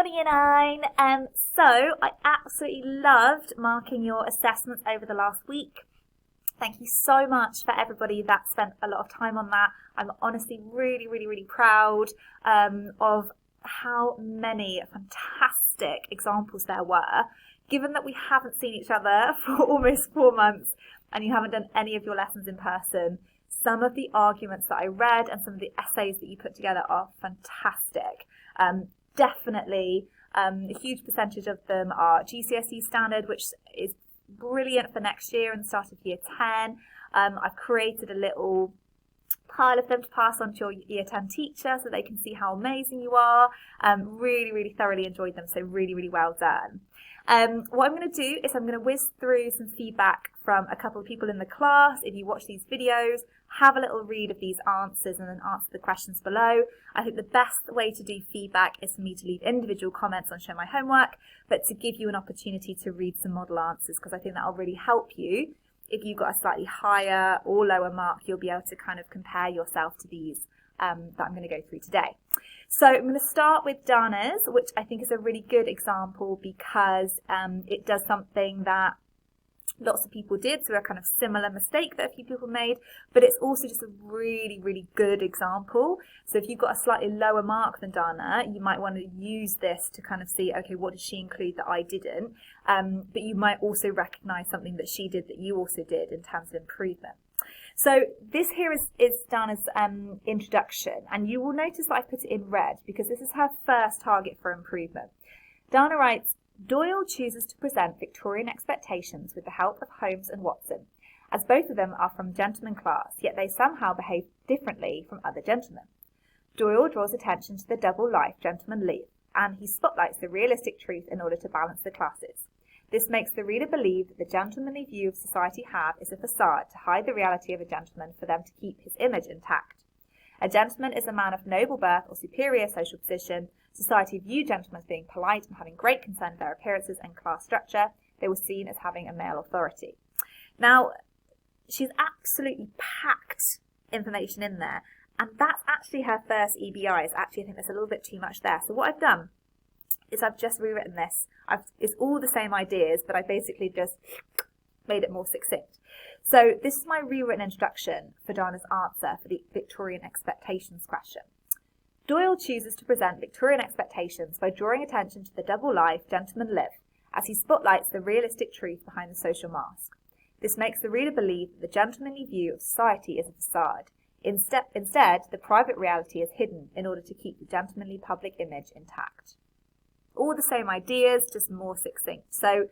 morning, Year 9. So I absolutely loved marking your assessments over the last week. Thank you so much for everybody that spent a lot of time on that. I'm honestly really proud of how many fantastic examples there were. Given that we haven't seen each other for almost 4 months and you haven't done any of your lessons in person, some of the arguments that I read and some of the essays that you put together are fantastic. Definitely, a huge percentage of them are GCSE standard, which is brilliant for next year and the start of year 10. I've created a little pile of them to pass on to your year 10 teacher so they can see how amazing you are. Really thoroughly enjoyed them, so really well done. What I'm going to do is I'm going to whiz through some feedback from a couple of people in the class. If you watch these videos, have a little read of these answers and then answer the questions below. I think the best way to do feedback is for me to leave individual comments on Show My Homework, but to give you an opportunity to read some model answers, because I think that will really help you. If you've got a slightly higher or lower mark, you'll be able to kind of compare yourself to these that I'm going to go through today. So I'm going to start with Dana's, which I think is a really good example because it does something that lots of people did, so a kind of similar mistake that a few people made, but it's also just a really good example. So if you've got a slightly lower mark than Dana, you might want to use this to kind of see, okay, what did she include that I didn't? But you might also recognise something that she did that you also did in terms of improvement. So this here is Dana's introduction, and you will notice that I put it in red because this is her first target for improvement. Dana writes, Doyle chooses to present Victorian expectations with the help of Holmes and Watson, as both of them are from gentleman class, yet they somehow behave differently from other gentlemen. Doyle draws attention to the double life gentlemen lead, and he spotlights the realistic truth in order to balance the classes. This makes the reader believe that the gentlemanly view of society have is a facade to hide the reality of a gentleman for them to keep his image intact. A gentleman is a man of noble birth or superior social position. Society viewed gentlemen as being polite and having great concern for their appearances and class structure. They were seen as having a male authority. Now, she's absolutely packed information in there, and that's actually her first EBI. I think there's a little bit too much there. So what I've done is I've just rewritten this. It's all the same ideas, but I basically just made it more succinct. So this is my rewritten introduction for Dana's answer for the Victorian expectations question. Doyle chooses to present Victorian expectations by drawing attention to the double life gentlemen live, as he spotlights the realistic truth behind the social mask. This makes the reader believe that the gentlemanly view of society is a facade. Instead, the private reality is hidden in order to keep the gentlemanly public image intact. All the same ideas, just more succinct. So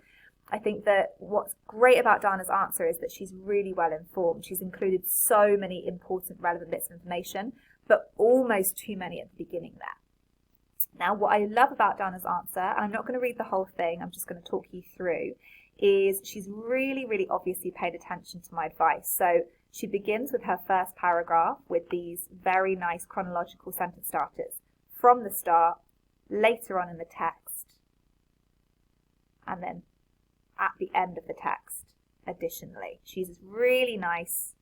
I think that what's great about Dana's answer is that she's really well informed. She's included so many important relevant bits of information, but almost too many at the beginning there. Now, what I love about Dana's answer, and I'm not going to read the whole thing, I'm just going to talk you through, is she's really obviously paid attention to my advice. So she begins with her first paragraph with these very nice chronological sentence starters from the start, later on in the text, and then at the end of the text additionally. She uses really nice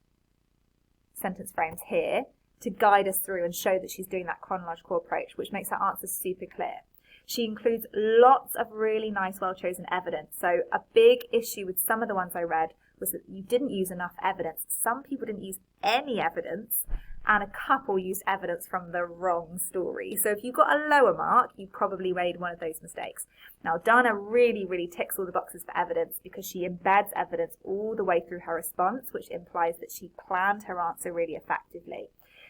sentence frames here to guide us through and show that she's doing that chronological approach, which makes her answer super clear. She includes lots of really nice, well-chosen evidence. So a big issue with some of the ones I read was that you didn't use enough evidence. Some people didn't use any evidence, and a couple used evidence from the wrong story. So if you got a lower mark, you probably made one of those mistakes. Now, Dana really ticks all the boxes for evidence because she embeds evidence all the way through her response, which implies that she planned her answer really effectively.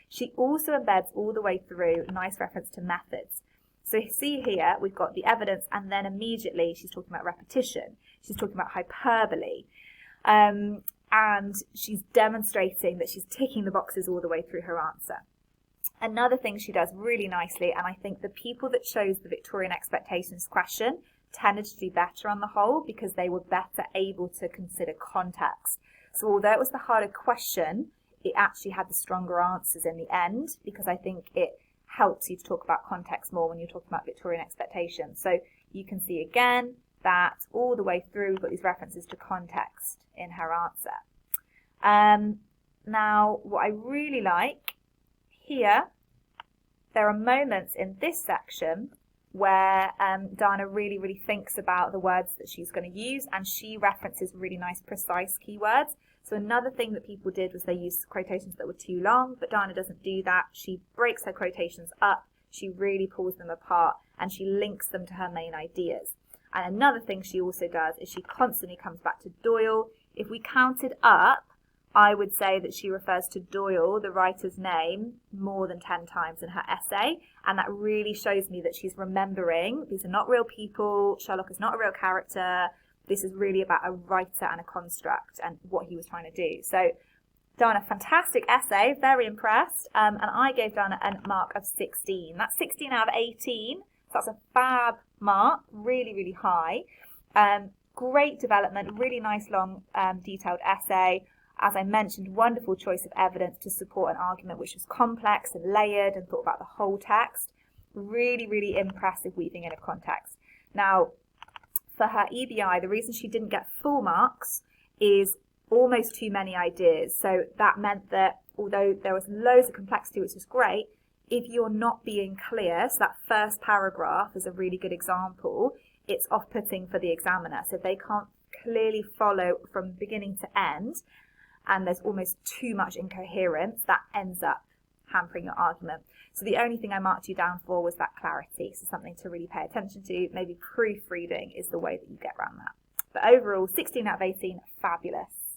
She also embeds all the way through a nice reference to methods. So you see here, we've got the evidence, and then immediately she's talking about repetition. She's talking about hyperbole. And she's demonstrating that she's ticking the boxes all the way through her answer. Another thing she does really nicely, and I think the people that chose the Victorian expectations question tended to do better on the whole because they were better able to consider context. So although it was the harder question, it actually had the stronger answers in the end because I think it helps you to talk about context more when you're talking about Victorian expectations. So you can see again that all the way through we've got these references to context in her answer. Now, what I really like here, there are moments in this section where Dana really, really thinks about the words that she's going to use, and she references really nice, precise keywords. So another thing that people did was they used quotations that were too long, but Dana doesn't do that. She breaks her quotations up, she really pulls them apart, and she links them to her main ideas. And another thing she also does is she constantly comes back to Doyle. If we counted up, I would say that she refers to Doyle, the writer's name, more than 10 times in her essay. And that really shows me that she's remembering these are not real people. Sherlock is not a real character. This is really about a writer and a construct and what he was trying to do. So Dana, fantastic essay, very impressed. And I gave Dana a mark of 16. That's 16 out of 18. So that's a fab mark, really, really high. Great development, really nice, long, detailed essay. As I mentioned, wonderful choice of evidence to support an argument which was complex and layered and thought about the whole text. Really, really impressive weaving in of context. Now, for her EBI, the reason she didn't get full marks is almost too many ideas. So that meant that although there was loads of complexity, which was great, if you're not being clear, so that first paragraph is a really good example, it's off-putting for the examiner. So if they can't clearly follow from beginning to end, and there's almost too much incoherence, that ends up hampering your argument. So the only thing I marked you down for was that clarity, so something to really pay attention to. Maybe proofreading is the way that you get around that. But overall, 16 out of 18, fabulous.